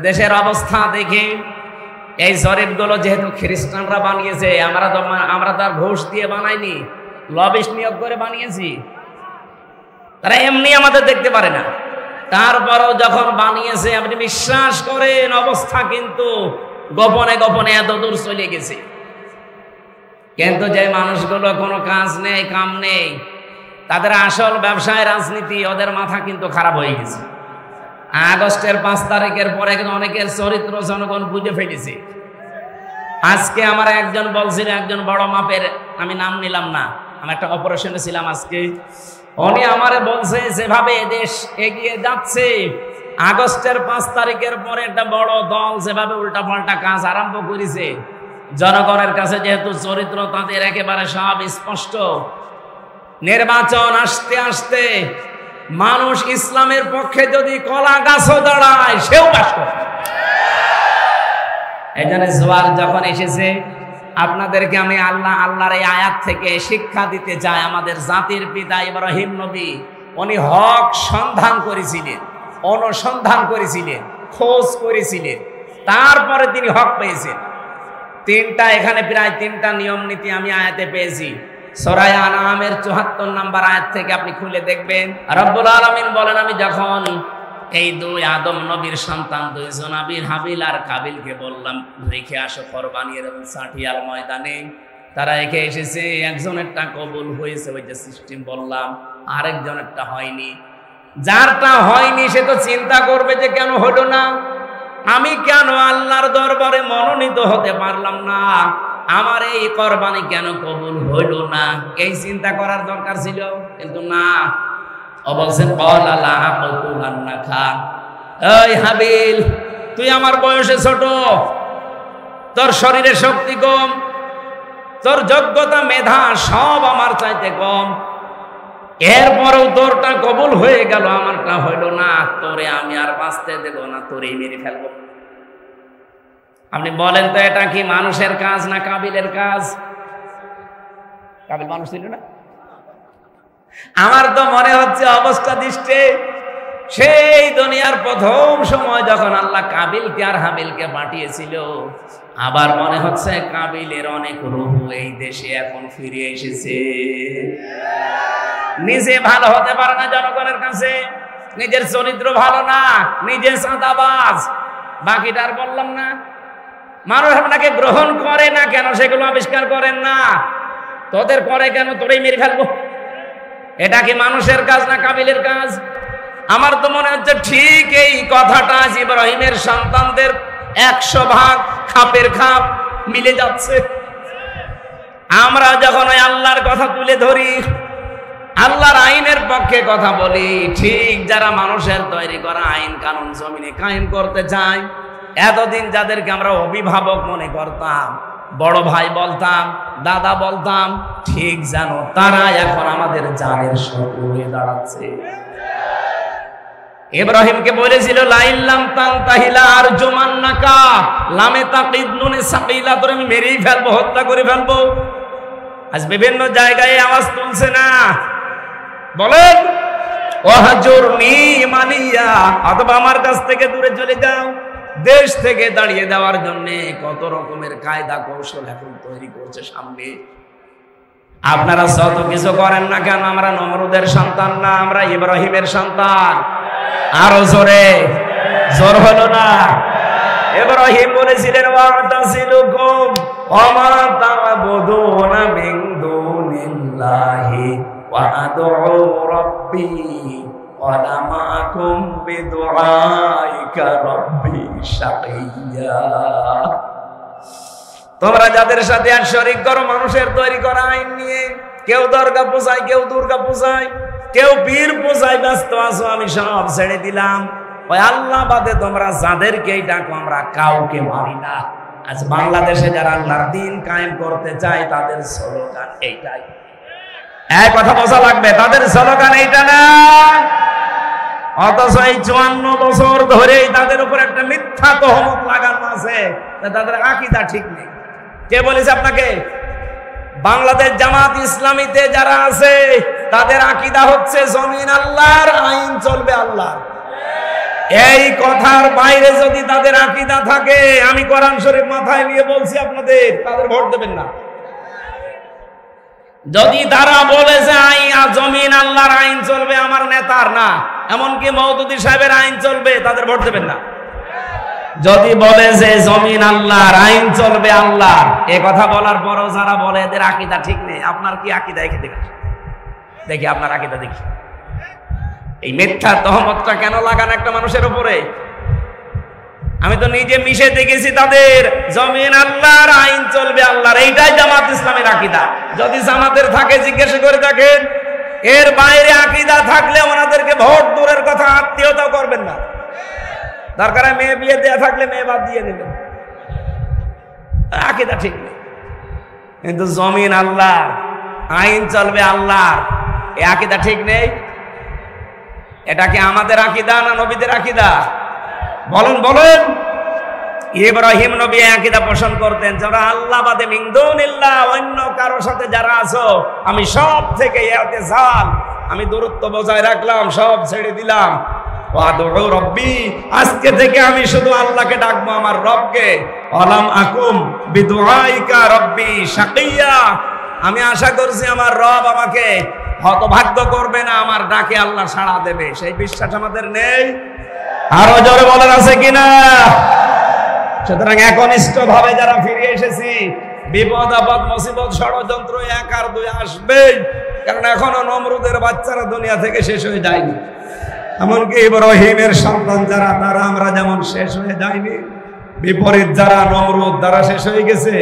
দেশের অবস্থা দেখে এই জরিপগুলো যেহেতু খ্রিস্টানরা বানিয়েছে, আমরা তো আর ঘুষ দিয়ে বানাইনি, লবিস্ট নিয়োগ করে বানিয়েছি। তারা এমনি আমাদের দেখতে পারে না, তারপরও যখন বানিয়েছে আপনি বিশ্বাস করেন অবস্থা কিন্তু গোপনে গোপনে এত দূর চলে গেছে। কিন্তু যে মানুষগুলো কোনো কাজ নেই, কাম নেই, তাদের আসল ব্যবসায় রাজনীতি, ওদের মাথা কিন্তু খারাপ হয়ে গেছে। আগস্টের 5 তারিখের পরে অনেকের চরিত্র জনগণ বুঝে ফেলেছে। আজকে আমার একজন বলছিল, একজন বড় মাপের, আমি নাম নিলাম না, আমি একটা অপারেশনে ছিলাম আজকে, উনি আমারে বলছে যেভাবে দেশ এগিয়ে যাচ্ছে, আগস্টের 5 তারিখের পরে একটা বড় দল যেভাবে উল্টাপাল্টা কাজ আরম্ভ করেছে, জনগণের কাছে যেহেতু চরিত্র তাদের একেবারে সব স্পষ্ট, নির্বাচন আসতে আসতে মানুষ ইসলামের পক্ষে যদি কলা গাছও দাঁড়ায় সেও বাস করে। এই জন্য জোয়ার যখন এসেছে, আপনাদেরকে আমি আল্লাহর এই আয়াত থেকে শিক্ষা দিতে চাই। আমাদের জাতির পিতা ইব্রাহিম নবী, উনি হক সন্ধান করেছিলেন, অনুসন্ধান করেছিলেন, খোঁজ করেছিলেন, তারপরে তিনি হক পেয়েছেন। এখানে প্রায় 3টা নিয়ম নীতি আমি আয়াতে পেয়েছি। সূরা আনআমের 74 নম্বর আয়াত থেকে আপনি খুলে দেখবেন, রব্বুল আলামিন বলেন, আমি যখন এই 2 আদম নবীর সন্তান 2 জন হাবিল আর কাবিলকে বললাম রেখে আসো কোরবানির সাঁটিয়াল ময়দানে, তারা একে এসেছে, একজনেরটা কবুল হয়েছে, ওই যে সিস্টেম বললাম, আরেকজনেরটা হয়নি। যারটা হয়নি সে তো চিন্তা করবে যে কেন হলো না, আমি কেন আল্লাহর দরবারে মনোনীত হতে পারলাম না, আমার এই কোরবানি কেন কবুল হইল না, এই চিন্তা করার দরকার ছিল। কিন্তু না, ও বলছেন এই হাবিল, তুই আমার বয়সে ছোট, তোর শরীরে শক্তি কম, তোর যোগ্যতা মেধা সব আমার চাইতে কম, এরপরেও তোরটা কবুল হয়ে গেল, আমারটা হইল না, তোরে আমি আর বাঁচতে দেব না, তোরেই মেরে ফেলবো। আপনি বলেন তো এটা কি মানুষের কাজ না কাবিলের কাজ? কাবিল মানুষ ছিল না? আমার তো মনে হচ্ছে অবস্থা দৃষ্টে সেই দুনিয়ার প্রথম সময় যখন আল্লাহ কাবিলকে আর হাবিলকে পাঠিয়েছিল, আবার মনে হচ্ছে কাবিলের অনেক রূহ এই দেশে এখন ফিরে এসেছে। নিজে ভালো হতে পারে না জনগণের কাছে, নিজের চরিত্র ভালো না, নিজে চাঁদাবাজ, বাকিটার বললাম না। মানুষ আপনাকে গ্রহণ করে না কেন সেগুলো আবিষ্কার করেন না, তোদের করে কেন, তোরেই মেরে ফেলবো। এটা কি মানুষের কাজ না কাবিলের কাজ? আমার তো মনে হচ্ছে ঠিক এই কথাটা ইব্রাহিমের সন্তানদের 100 ভাগ খাপের খাপ মিলে যাচ্ছে। আমরা যখন ওই আল্লাহর কথা তুলে ধরি, আল্লাহর আইনের পক্ষে কথা বলি, ঠিক যারা মানুষের তৈরি করা আইন কানুন জমিনে কায়েম করতে চায়, এতদিন যাদেরকে আমরা অভিভাবক মনে করতাম, বড় ভাই বলতাম, দাদা বলতাম, ঠিক জানো তারা এখন আমাদের জানের শত্রু হয়ে দাঁড়াচ্ছে। ইব্রাহিমকে বলেছিল লাইল্লাম তানতাহিলা আরজুমান্নাকা লামে তাকিদ নুনে সাকিলা, তোরে আমি মেরেই ফেলবো, হত্যা করে ফেলবো। আজ বিভিন্ন জায়গায় আওয়াজ তুলছে না, বলেন ওয়াহজুরনি মানিয়া, অথবা আমার কাছ থেকে দূরে চলে যাও। দেশ থেকে দাঁড়িয়ে দেওয়ার জন্য কত রকমের কায়দা কৌশল এখন তৈরি করছে সামনে। আপনারা যত কিছু করেন না কেন, আমরা নমরুদের সন্তান না, আমরা ইব্রাহিমের সন্তান। আরো জোরে, জোর হলো না? ইব্রাহিম বলেছিলেন ওয়াতাসিলুকুম ওয়া মা তা'বুদুনা মিন দুনিল্লাহি ওয়া আদউ রাব্বি ওয়ালা মাকুম বিদুআইকা রাব্বি শাকিয়া। তোমরা যাদের সাথে আর শরীক করো মানুষের তৈরি করা আইন নিয়ে, কেউ দরগা পূজায়, কেউ দুর্গা পূজায়, কেউ পীর পূজায় ব্যস্ত আছো, আমি সব ছেড়ে দিলাম। ওই আল্লাহ বাদে তোমরা যাদেরকেই ডাকো, আমরা কাউকে মারি না। আজ বাংলাদেশে যারা আল্লাহর দ্বীন কায়েম করতে চায় তাদের স্লোগান এইটাই। এক কথা বোঝা লাগবে, তাদের স্লোগান এইটা না। অথচ এই 54 বছর ধরেই তাদের উপর একটা মিথ্যা তহমত লাগানো আছে, তাদের আকীদা ঠিক নেই। কে বলেছে আপনাকে? বাংলাদেশ জামাত ইসলামীতে যারা আছে তাদের আকীদা হচ্ছে জমিন আল্লাহর, আইন চলবে আল্লাহর। এই কথার বাইরে যদি তাদের আকীদা থাকে, আমি কোরআন শরীফ মাথায় নিয়ে বলছি আপনাদের, তাদের ভোট দেবেন না। যদি তারা বলে যে জমিন আল্লাহর আইন চলবে, আমার নেতার না, এমনকি মওদুদী সাহেবের আইন চলবে, তাদের ভোট দেবেন না। যদি বলে যে জমিন আল্লাহর আইন চলবে আল্লাহর, এ কথা বলার পরও যারা বলে এদের আকীদা ঠিক নেই, আপনার কি আকীদা দেখি আপনার আকীদা দেখি। এই মিথ্যা তহমতটা কেন লাগান একটা মানুষের উপরে? আমি তো নিজে মিশে দেখেছি তাদের, জমিন আল্লাহর আইন চলবে আল্লাহর, এইটাই জামাত ইসলামের আকীদা। যদি জামাতের থাকে জিজ্ঞেস করে দেখেন, এর বাইরে আকীদা থাকলে ওনাদেরকে ভোট দূরের কথা আত্মীয়তা করবেন না। দরকার মেয়ে বিয়ে দেয়া থাকলে মেয়ে বাদ দিয়ে নেবেন, আকীদা ঠিক নেই। কিন্তু জমিন আল্লাহ, আইন চলবে আল্লাহর, এই আকীদা ঠিক নেই। এটা কি আমাদের আকীদা না নবীদের আকীদা? বলেন। ইব্রাহিম নবী আকীদা পোষণ করতেন, যারা আল্লাহ বাদে মিন দুনিল্লাহ, অন্য কারোর সাথে যারা আছো, আমি সব থেকে ইতিজাল, আমি দূরত্ব বজায় রাখলাম, সব ছেড়ে দিলাম। ওয়াদউ রব্বি, আজকে থেকে আমি শুধু আল্লাহকে ডাকবো, আমার রবকে। আলাম আকুম বিদুআইকা রব্বি শাকিয়া, আমি আশা করছি আমার রব আমাকে হতভাগ্য করবে না, আমার ডাকে আল্লাহ সাড়া দেবে। সেই বিশ্বাস আমাদের নেই? আরো জোরে বলেন আছে কিনা? সুতরাং একনিষ্ঠ ভাবে যারা ফিরে এসেছি, বিপদ আপদ মুসিবত ষড়যন্ত্র এক আর দুই আসবেই, কারণ এখনো নমরুদের বাচ্চারা দুনিয়া থেকে শেষ হয়ে যায়নি। এমনকি ইব্রাহিমের সন্তান যারা, তারা আমরা যেমন শেষ হয়ে যায়নি, বিপরীত যারা নমরুদ, তারা শেষ হয়ে গেছে।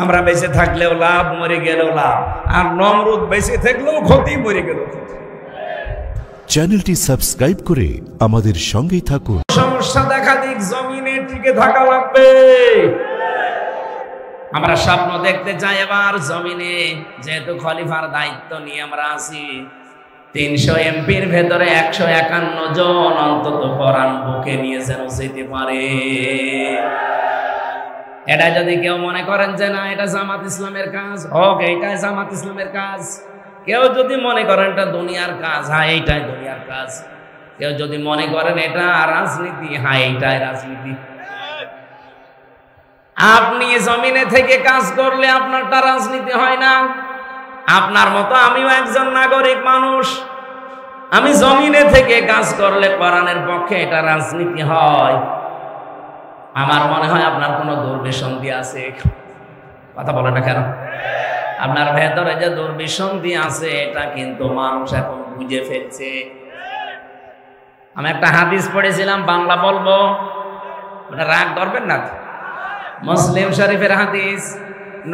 আমরা বেঁচে থাকলেও লাভ, মরে গেলেও লাভ, আর নমরুদ বেঁচে থাকলেও ক্ষতি, মরে গেলেও ক্ষতি। চ্যানেলটি সাবস্ক্রাইব করে আমাদের সঙ্গেই থাকুন। সমস্যা দেখা দিক, জমিনে টিকে থাকা লাগবে। আমরা স্বপ্ন দেখতে চাই এবার জমিনে, যেহেতু খলিফার দায়িত্ব নিয়ে আমরা আছি। 300 এমপির ভেতরে 151 জন অন্তত কোরআন বুকে নিয়ে যেন যেতে পারে। এটা যদি কেউ মনে করেন যে না এটা জামাত ইসলামের কাজ, হোক, এইটাই জামাত ইসলামের কাজ। কেউ যদি মনে করেন এটা দুনিয়ার কাজ, হ্যাঁ এইটাই দুনিয়ার কাজ। কেউ যদি মনে করেন এটা রাজনীতি, হ্যাঁ এইটাই রাজনীতি। আপনি জমিনে থেকে কাজ করলে আপনারটা রাজনীতি হয় না। আপনার মতো আমিও একজন নাগরিক মানুষ, আমি জমিনে থেকে কাজ করলে কোরআনের পক্ষে এটা রাজনীতি হয়। আমার মনে হয় আপনার কোনো দুর্বিসন্ধি আছে। কথা বলে না কেন? আপনার ভেতরে যে দুর্বিসন্ধি আছে, এটা কিন্তু মানুষ এখন বুঝে ফেলছে। আমি একটা হাদিস পড়েছিলাম, বাংলা বলবো, রাগ করবেন না। মুসলিম শরীফের হাদিস,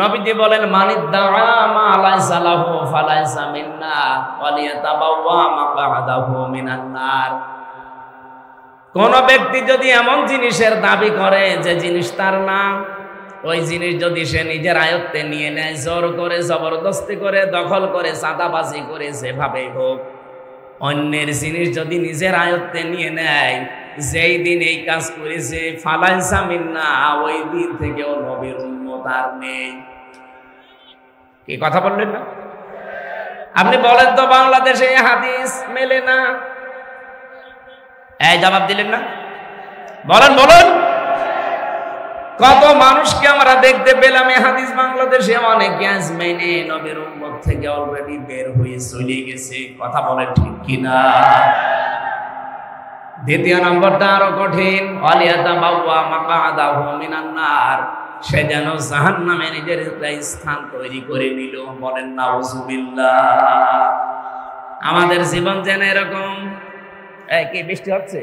নবীজি বলেন, মানিদ্দাআ মা লাইসা লাহু ফালাইসা মিন্না ওয়ালিয়াতাবাওয়া মাকআদাহু মিনান নার। কোন ব্যক্তি যদি এমন জিনিসের দাবি করে যে জিনিস তার না, ওই জিনিস যদি সে নিজের আয়ত্তে নিয়ে নেয়, জোর করে, জবরদস্তি করে, দখল করে, চাঁদাবাজি করে, যেভাবেই হোক, অন্যের জিনিস যদি নিজের আয়ত্তে নিয়ে নেয়, যেই দিন এই কাজ করেছে, ফালাইসা মিন্না, ওই দিন থেকেও নবীর উম্মত আর নেই। কি কথা বললেন না? আপনি বলেন তো, বাংলাদেশে এই হাদিস মেলে না, এই জবাব দিলেন না? বলেন। কত মানুষকে আমরা দেখতে পেলাম এই হাদিস বাংলাদেশে, অনেক গ্যাস মেনে নবীর উম্মত থেকে অলরেডি বের হয়ে চলে গেছে। কথা বলেন ঠিক কিনা? দ্বিতীয় নম্বরটা আরো কঠিন, ওয়ালিয়াতাবাওয়া মাকআদাহু মিনান নার, সে যেন জাহান্নামে নিজের একটা স্থান তৈরি করে নিল। বলেন নাউযুবিল্লাহ। আমাদের জীবন যেন এরকম। কি বৃষ্টি হচ্ছে?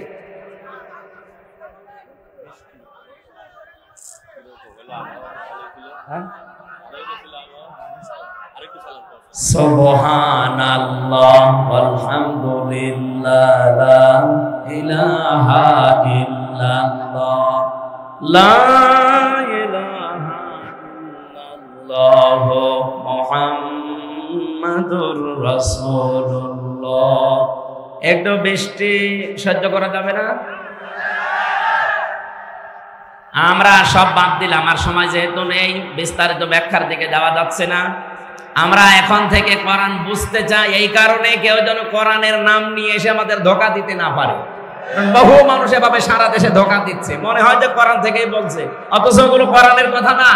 সুবহানাল্লাহ ওয়ালহামদুলিল্লাহ লা ইলাহা ইল্লাল্লাহ লা ইলাহা ইল্লাল্লাহ মুহাম্মাদুর রাসূলুল্লাহ। একটু বৃষ্টি সহ্য করা যাবে না? আমরা সব বাদ দিলাম, আর সময় যেহেতু নেই, বিস্তারিত ব্যাখ্যার দিকে যাওয়া যাচ্ছে না। আমরা এখন থেকে কোরআন বুঝতে চাই, এই কারণে কেউ যেন কোরআনের নাম নিয়ে এসে আমাদের ধোঁকা দিতে না পারে। বহু মানুষ এভাবে সারা দেশে ধোঁকা দিচ্ছে, মনে হয় যে কোরআন থেকেই বলছে, অথচ ওগুলো কোরআনের কথা না।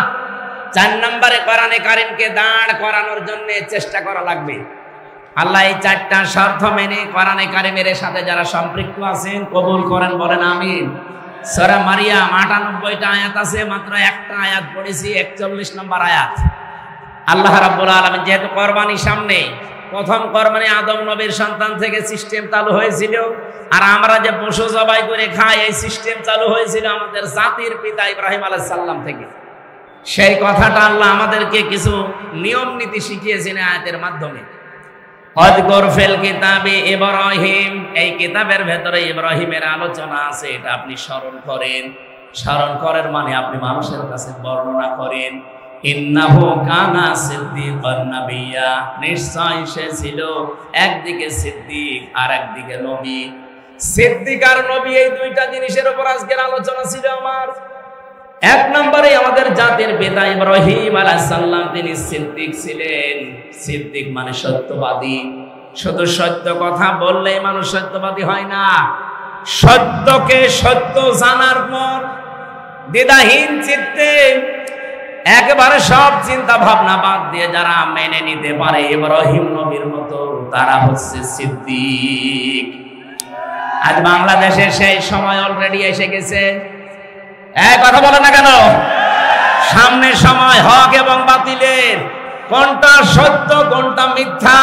4 নম্বরে কোরআনে কারিমকে দাঁড় করানোর জন্য চেষ্টা করা লাগবে। আল্লাহ এই 4টা শর্ত মেনে কোরআনে কারিমের সাথে যারা সম্পৃক্ত আছেন কবুল করেন, বলেন আমিন। সূরা মারিয়াম 98টা আয়াত আছে, মাত্র একটা আয়াত পড়েছি, 41 নম্বর আয়াত। আল্লাহ রাব্বুল আলামিন যেহেতু কোরবানি সামনে, প্রথম কোরবানি আদম নবীর সন্তান থেকে সিস্টেম চালু হয়েছিল, আর আমরা যে পশু জবাই করে খাই এই সিস্টেম চালু হয়েছিল আমাদের জাতির পিতা ইব্রাহিম আলাইহিস সালাম থেকে। সেই কথাটা আল্লাহ আমাদেরকে কিছু নিয়ম নীতি শিখিয়েছেন আয়াতের মাধ্যমে। অযকুর ফিল কিতাবে ইব্রাহিম, এই কিতাবের ভেতরে ইব্রাহিমের আলোচনা আছে, এটা আপনি স্মরণ করেন। স্মরণ করেন মানে আপনি মানুষের কাছে বর্ণনা করেন। ইন্নাহু কানা সিদ্দিকান নাবিয়্যা, নিশ্চয় সে ছিল একদিকে সিদ্দিক আর একদিকে নবী। সিদ্দিক আর নবী এই দুইটা জিনিসের উপর আজকের আলোচনা ছিল আমার। 1 নম্বরে আমাদের জাতির পিতা ইব্রাহিম আলাইহিস সালাম, তিনি সিদ্দিক ছিলেন। সিদ্দিক মানে সত্যবাদী। শুধু সত্য কথা বললেই মানুষ সত্যবাদী হয় না, সত্যকে সত্য জানার পর দ্বিধাহীন চিত্তে একেবারে সব চিন্তা ভাবনা বাদ দিয়ে যারা মেনে নিতে পারে ইব্রাহিম নবীর মতো, তারা হচ্ছে সিদ্দিক। আজ বাংলাদেশের সেই সময় অলরেডি এসে গেছে। কথা বলে না কেন? সামনের সময় হক এবং বাতিলের, কোনটা সত্য কোনটা মিথ্যা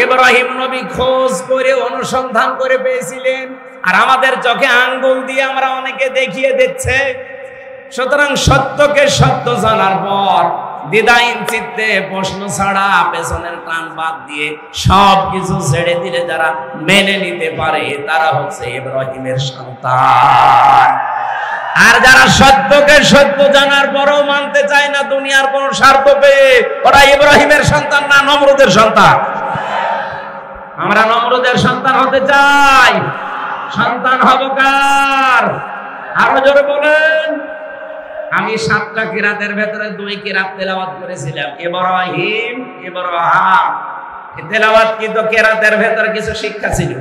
ইব্রাহিম নবী খোঁজ করে অনুসন্ধান করে পেয়েছিলেন, আর আমাদের চোখে আঙ্গুল দিয়ে আমরা অনেকে দেখিয়ে দিচ্ছে। সুতরাং সত্যকে সত্য জানার পর দ্বিধাহীন চিত্তে প্রশ্ন ছাড়া পেছনের টান বাদ দিয়ে সব কিছু ছেড়ে দিলে যারা মেনে নিতে পারে তারা হচ্ছে ইব্রাহিমের সন্তান। আর যারা সত্যকে সত্য জানার পরও মানতে চায় না দুনিয়ার কোন স্বার্থ পেয়ে, ওরা ইব্রাহিমের সন্তান না নমরুদের সন্তান। আমরা নমরুদের সন্তান হতে চাই, সন্তান হব কার? আরো জোরে বলেন। আমি 7টা কিরাতের ভেতরে 2 কিরাত তেলাওয়াত করেছিলাম, ইব্রাহিম ইব্রাহাম। তেলাওয়াত কিন্তু কিরাতের ভেতরে কিছু শিক্ষা ছিল।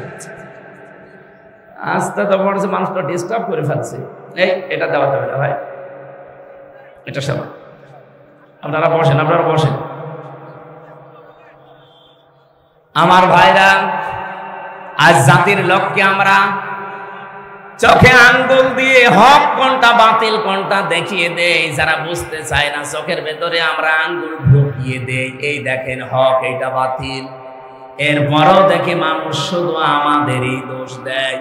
আস্তে তো পড়ছে, মানুষ তো ডিস্টার্ব করে ফেলছে। এই এটা দেওয়া যাবে না ভাই, এটা সব আপনারা বসেন, আপনারা বসেন। আমার ভাইরা, আজ জাতির লক্ষ্যে আমরা চোখে আঙ্গুল দিয়ে হক কোনটা বাতিল কোনটা দেখিয়ে দেই। যারা বুঝতে চায় না চোখের ভেতরে আমরা আঙ্গুল ঢুকিয়ে দেই, এই দেখেন হক এইটা বাতিল। এরপরও দেখি মানুষ শুধু আমাদেরই দোষ দেয়।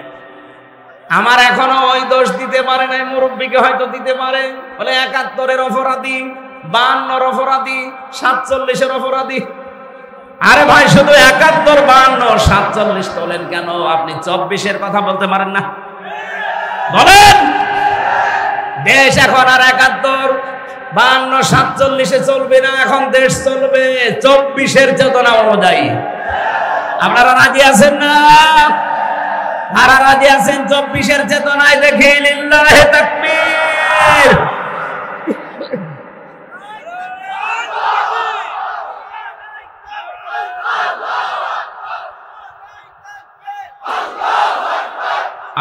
আমার এখনো ওই দোষ দিতে পারে নাই, মুরব্বীকে হয়তো দিতে পারে, বলে 71-এর অপরাধী, 52-এর অপরাধী, 47-এর অপরাধী। আরে ভাই, শুধু 71, 52, 47 তোলেন কেন? আপনি 24-এর কথা বলতে পারেন না? বলেন। দেশ এখন আর 71, 52, 47-এ চলবে না, এখন দেশ চলবে 24-এর চেতনা অনুযায়ী। আপনারা রাজি আছেন না? যারা রাজি আছেন 24-এর চেতনায়, দেখে লিল্লাহে তাকবীর।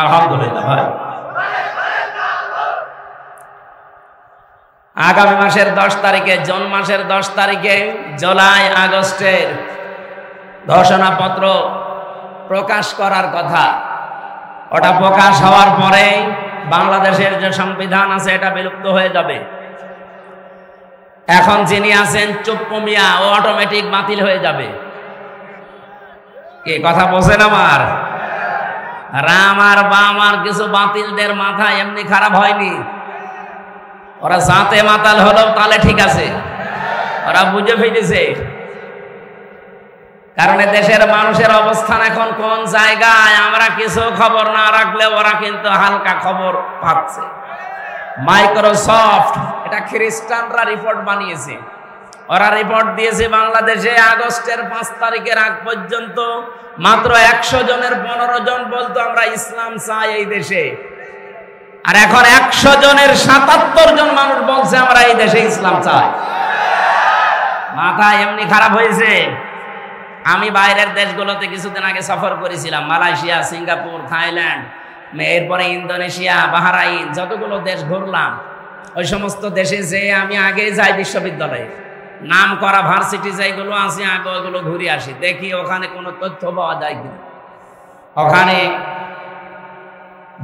আলহামদুলিল্লাহ ভাই। আগামী মাসের 10 তারিখে, জুন মাসের 10 তারিখে জুলাই আগস্টের ঘোষণাপত্র প্রকাশ করার কথা। ওটা প্রকাশ হওয়ার পরে বাংলাদেশের যে সংবিধান আছে এটা বিলুপ্ত হয়ে যাবে। এখন যিনি আছেন চুপ্পু মিয়া, ও অটোমেটিক বাতিল হয়ে যাবে। কি কথা বলছেন আমার? রাম আর বাম আর কিছু বাতিলদের মাথা এমনি খারাপ হয়নি, ওরা জাতে মাতাল হলো তাহলে ঠিক আছে, ওরা বুঝে ফেলেছে। কারণ দেশের মানুষের অবস্থান এখন কোন জায়গায় আমরা কিছু খবর না রাখলে ওরা কিন্তু হালকা খবর পাচ্ছে। মাইক্রোসফট, এটা খ্রিস্টানরা রিপোর্ট বানিয়েছে, ওরা রিপোর্ট দিয়েছে বাংলাদেশে আগস্টের 5 তারিখের আগ পর্যন্ত মাত্র 100 জনের 15 জন বলতো আমরা ইসলাম চাই এই দেশে, আর এখন 100 জনের 77 জন মানুষ বলছে আমরা এই দেশে ইসলাম চাই। মাথা এমনি খারাপ হয়েছে। আমি বাইরের দেশগুলোতে কিছুদিন আগে সফর করেছিলাম, মালয়েশিয়া, সিঙ্গাপুর, থাইল্যান্ড, এরপরে ইন্দোনেশিয়া, বাহরাইন, যতগুলো দেশ ঘুরলাম, ওই সমস্ত দেশে যে আমি আগে যাই বিশ্ববিদ্যালয়ে, নাম করা ভার্সিটি যেগুলো আছে আগে ওইগুলো ঘুরে আসি, দেখি ওখানে কোনো তথ্য পাওয়া যায় কিনা। ওখানে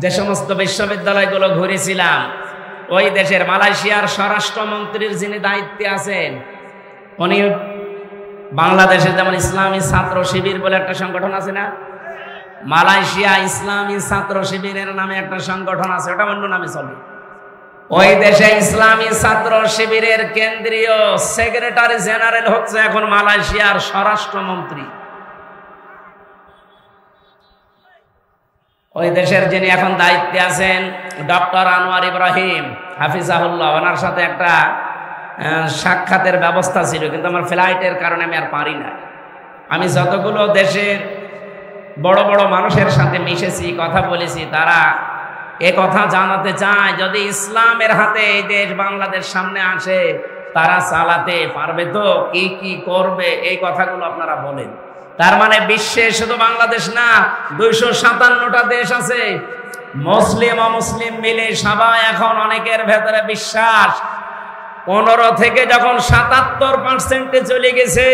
যে সমস্ত বিশ্ববিদ্যালয়গুলো ঘুরেছিলাম, ওই দেশের মালয়েশিয়ার স্বরাষ্ট্রমন্ত্রীর যিনি দায়িত্বে আছেন, উনি বাংলাদেশে যেমন ইসলামী ছাত্র শিবির বলে একটা সংগঠন আছে না, মালয়েশিয়া ইসলামী ছাত্র শিবিরের নামে একটা সংগঠন আছে, ওটা অন্য নামে চলে। ওই দেশে ইসলামী ছাত্র শিবিরের কেন্দ্রীয় সেক্রেটারি জেনারেল হচ্ছে এখন মালয়েশিয়ার স্বরাষ্ট্রমন্ত্রী। ওই দেশের যিনি এখন দায়িত্বে আছেন ডক্টর আনোয়ার ইব্রাহিম হাফিজাহুল্লাহ, ওনার সাথে একটা সাক্ষাতের ব্যবস্থা ছিল, কিন্তু আমার ফ্লাইটের কারণে আমি আর পারি না। আমি যতগুলো দেশের বড় বড় মানুষের সাথে মিশেছি, কথা বলেছি, তারা এ কথা জানাতে চায় যদি ইসলামের হাতে এই দেশ বাংলাদেশ সামনে আসে, তারা চালাতে পারবে তো, কি কি করবে, এই কথাগুলো আপনারা বলেন। তার মানে বিশ্বে শুধু বাংলাদেশ না, 257টা দেশ আছে, মুসলিম অমুসলিম মিলে সবাই এখন অনেকের ভেতরে বিশ্বাস 15 থেকে যখন 77% চলে গেছে,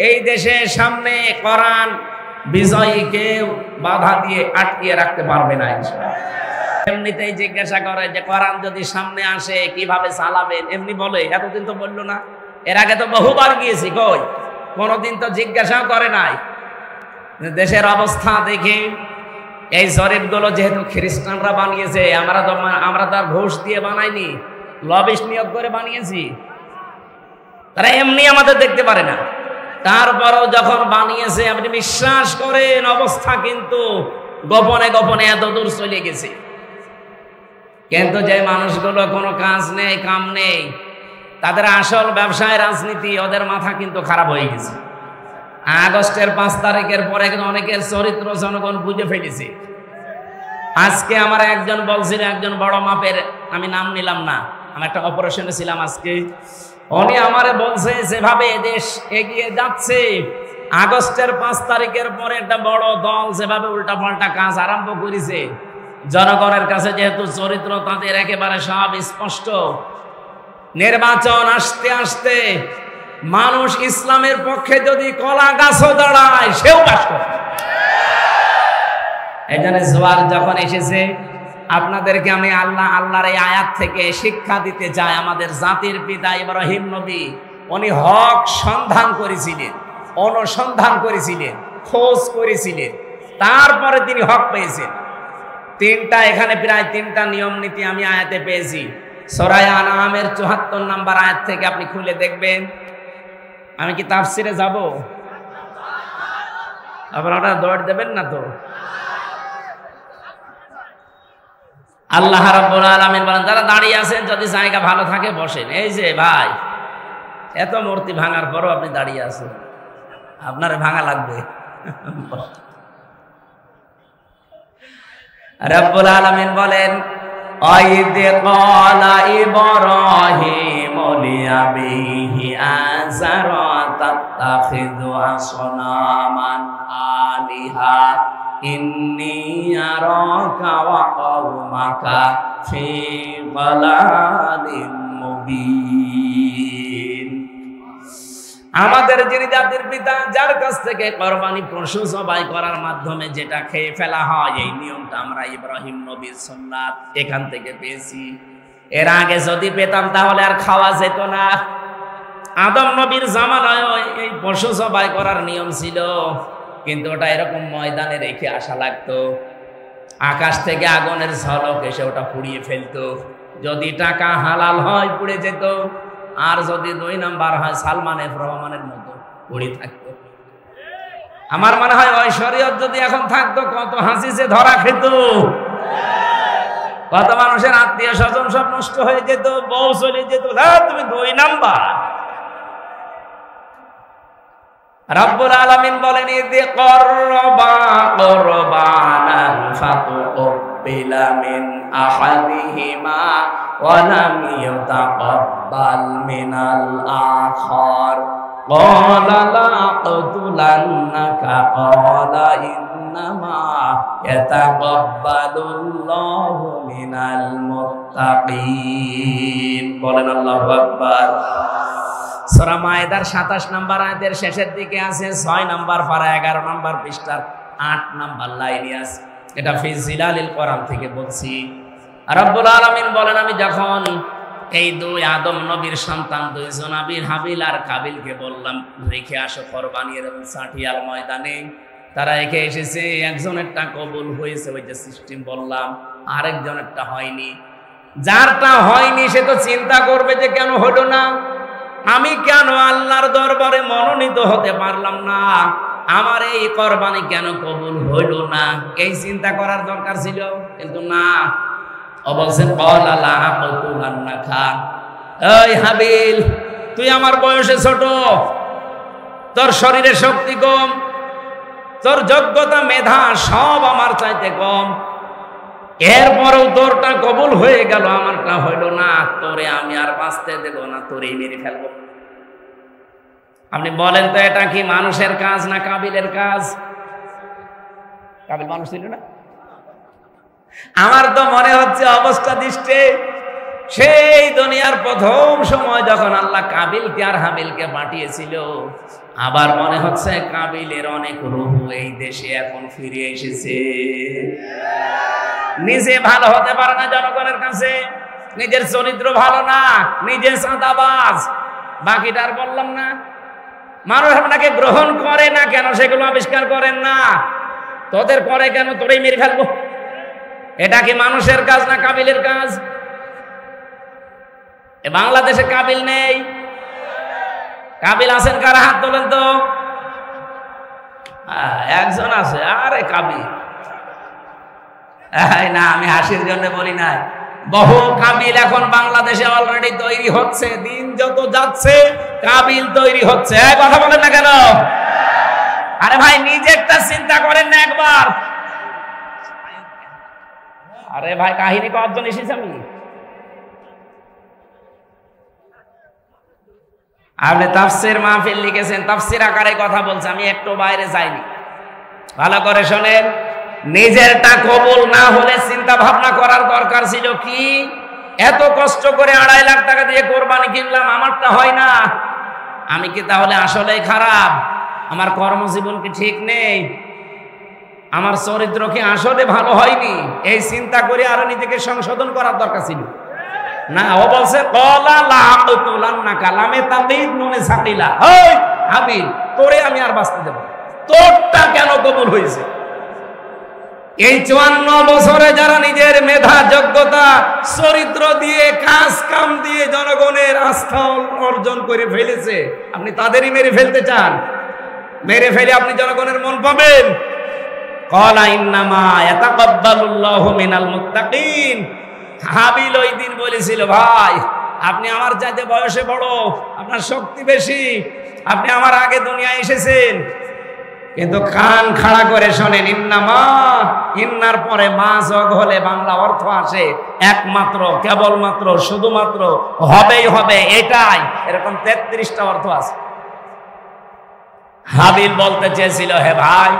এই দেশের সামনে কোরআন বিজয়ীকে বাধা দিয়ে আটকিয়ে রাখতে পারবে না ইনশাআল্লাহ। এমনিতেই জিজ্ঞাসা করে যে কোরআন যদি সামনে আসে কিভাবে চালাবেন, এমনি বলে, এতদিন তো বললো না। এর আগে তো বহুবার গিয়েছি, কই কোনদিন তো জিজ্ঞাসাও করে নাই। দেশের অবস্থা দেখে এই জরিপগুলো যেহেতু খ্রিস্টানরা বানিয়েছে, আমরা তো আর ঘুষ দিয়ে বানাইনি, লবিস্ট নিয়োগ করে বানিয়েছি। তারা এমনি আমাদের দেখতে পারে না, তারপরও যখন বানিয়েছে আপনি বিশ্বাস করেন অবস্থা কিন্তু গোপনে গোপনে এত দূর চলে গেছে। কিন্তু যে মানুষগুলো কোনো কাজ নেই, কাম নেই, তাদের আসল ব্যবসায় রাজনীতি, ওদের মাথা কিন্তু খারাপ হয়ে গেছে। আগস্টের 5 তারিখের পরে কিন্তু অনেকের চরিত্র জনগণ বুঝে ফেলেছে। আজকে আমার একজন বলছিল, একজন বড় মাপের, আমি নাম নিলাম না, আমি একটা অপারেশনে ছিলাম আজকে, উনি আমারে বলছে যেভাবে দেশ এগিয়ে যাচ্ছে, আগস্টের 5 তারিখের পরে একটা বড় দল যেভাবে উল্টাপাল্টা কাজ আরম্ভ করেছে, জনগণের কাছে যেহেতু চরিত্র তাদের একেবারে সব স্পষ্ট, নির্বাচন আসতে আসতে মানুষ ইসলামের পক্ষে যদি কলা গাছও দাঁড়ায়, সেও বাস করে। এই জন্য জোয়ার যখন এসেছে, আপনাদেরকে আমি আল্লাহর এই আয়াত থেকে শিক্ষা দিতে চাই। আমাদের জাতির পিতা ইব্রাহিম নবী, উনি হক সন্ধান করেছিলেন, অনুসন্ধান করেছিলেন, খোঁজ করেছিলেন, তারপরে তিনি হক পেয়েছেন। এখানে প্রায় 3টা নিয়ম নীতি আমি আয়াতে পেয়েছি। সূরা আনআমের 74 নম্বর আয়াত থেকে আপনি খুলে দেখবেন। আমি কি তাফসিরে যাব? আপনারা দৌড় দেবেন না তো? আল্লাহ রাব্বুল আলামিন বলেন, যারা দাঁড়িয়ে আছেন যদি জায়গা ভালো থাকে বসেন। এই যে ভাই, এত মূর্তি ভাঙার পরও আপনি দাঁড়িয়ে আছেন, আপনার ভাঙা লাগবে। রাব্বুল আলামিন বলেন, আইদ ক্বালা ইব্রাহিম লিআবিহি আযারা তাত্তাখিযু আসনামান আলিহা ইন্নী আরাকা ওয়া কওমাকা ফি দালালিম মুবিন। আমাদের যিনি জাতির পিতা, যার কাছ থেকে কোরবানি পশু জবাই করার মাধ্যমে যেটা খেয়ে ফেলা হয়, এই নিয়মটা আমরা ইব্রাহিম নবীর সুন্নাত এখান থেকে পেয়েছি। এর আগে যদি পেতাম তাহলে আর খাওয়া যেত না। আদম নবীর জামানায় এই পশু জবাই করার নিয়ম ছিল, কিন্তু ওটা এরকম ময়দানে রেখে আসা লাগতো, আকাশ থেকে আগুনের ঝলক এসে ওটা পুড়িয়ে ফেলতো। যদি টাকা হালাল হয় পুড়ে যেত, আর যদি 2 নাম্বার হয় সালমান এফ রহমানের মতো পড়ে থাকতো। আমার মনে হয় ওই শরীয়ত যদি এখন থাকতো, কত হাসিছে ধরা খেত, কত মানুষের আত্মীয় স্বজন সব নষ্ট হয়ে যেত, বউ চলে যেত। তুমি 2 নাম্বার। রাব্বুল আলামিন বলেন, ইযি ক্বাররাবা কুরবানান ফাতুকবিলা মিন আহাদিহিমা ওয়া লাম ইউতাকাব্বাল মিনাল আখার ক্বালা লা আকতুলান্নাকা ক্বালা ইন্নামা ইয়াতাকাব্বালুল্লাহু মিনাল মুত্তাকিন। বলেন আল্লাহু আকবার। সূরা মায়েদার ২৭ নম্বর আয়াতের শেষের দিকে আছে ৬ নম্বর পারা ১১ নম্বর পৃষ্ঠার ৮ নম্বর লাইনে আছে। এটা ফি জিলালিল কোরআন থেকে বলছি। রব্বুল আলামিন বলেন, আমি যখন এই দুই আদম নবীর সন্তান দুইজন হাবিল আর কাবিলকে বললাম রেখে আসো কোরবানির সাটিয়াল ময়দানে, তারা রেখে এসেছে। একজনেরটা কবুল হয়েছে, ওই যে সিস্টেম বললাম, আরেকজনেরটা হয়নি। যারটা হয়নি সে তো চিন্তা করবে যে কেন হলো না, আমি কেন আল্লাহর দরবারে মনোনীত হতে পারলাম না, আমার এই কোরবানি কেন কবুল হইল না, এই চিন্তা করার দরকার ছিল। কিন্তু না, বলছেন এই হাবিল, তুই আমার বয়সে ছোট, তোর শরীরে শক্তি কম, তোর যোগ্যতা মেধা সব আমার চাইতে কম, এরপরেও তোরটা কবুল হয়ে গেল, আমারটা হইল না। তোরে আমি আর বাঁচতে দেব না, তোরেই মেরে ফেলবো। আপনি বলেন তো এটা কি মানুষের কাজ না কাবিলের কাজ? কাবিল মানুষ ছিল না? আমার তো মনে হচ্ছে অবস্থা দৃষ্টে সেই দুনিয়ার প্রথম সময় যখন আল্লাহ কাবিলকে আর হাবিলকে পাঠিয়েছিল, আবার মনে হচ্ছে কাবিলের অনেক রূহ এই দেশে এখন ফিরে এসেছে। নিজে ভালো হতে পারে না জনগণের কাছে, নিজের চরিত্র ভালো না, নিজে চাঁদাবাজ, বাকিটা আর বললাম না। মানুষ আপনাকে গ্রহণ করে না কেন সেগুলো আবিষ্কার করেন না, তোদের করে কেন, তোরেই মেরে ফেলবো। এটা কি মানুষের কাজ না কাবিলের কাজ? বাংলাদেশে কাবিল নেই? কাবিল আছেন কারা? হাত তোলেন তো। একজন আছে। আরে কাবিল না, আমি হাসির জন্য বলি নাই। বহু কাবিল এখন বাংলাদেশে অলরেডি তৈরি হচ্ছে। দিন যত যাচ্ছে কাবিল তৈরি হচ্ছে। কথা বলেন না কেন? আরে ভাই, নিজেরটা চিন্তা করেন না একবার। আরে ভাই, কাহিনী কতজন এসেছে? আপনি তাফসীর মাহফিল লিখেছেন, তাফসীর আকারে কথা বলছে, আমি একটু বাইরে যাইনি। ভালো করে শোনেন, নিজেরটা কবুল না হলে চিন্তা ভাবনা করার দরকার ছিল কি, এত কষ্ট করে ২.৫ লাখ টাকা দিয়ে কোরবানি কিনলাম, আমারটা হয় না, আমি কি তাহলে আসলেই খারাপ? আমার কর্মজীবন কি ঠিক নেই? আমার চরিত্র কি আসলে ভালো হয়নি? এই চিন্তা করে আরো নিজেকে সংশোধন করার দরকার ছিল না। ও বলছে তোরে আমি আর বাঁচতে দেব, তোরটা কেন কবুল হয়েছে? এই ৫৪ বছরে যারা নিজের মেধা, যোগ্যতা, চরিত্র দিয়ে, কাজ কাম দিয়ে জনগণের আস্থা অর্জন করে ফেলেছে, আপনি তাদেরই মেরে ফেলতে চান? মেরে ফেলে আপনি জনগণের মন পাবেন? ক্বালা ইন্নামা ইয়াতাকাব্বালুল্লাহু মিনাল মুত্তাকিন। হাবিল ওই দিন বলেছিল, ভাই আপনি আমার চাইতে বয়সে বড়, আপনার শক্তি বেশি, আপনি আমার আগে দুনিয়ায় এসেছেন, কিন্তু কান খাড়া করে শোনেন, ইন্নামা, ইন্নার পরে মা যোগ হলে বাংলা অর্থ আসে একমাত্র, কেবলমাত্র, শুধুমাত্র, হবেই হবে, এটাই। এরকম ৩৩টা অর্থ আছে। হাবিল বলতে চেয়েছিল, হে ভাই,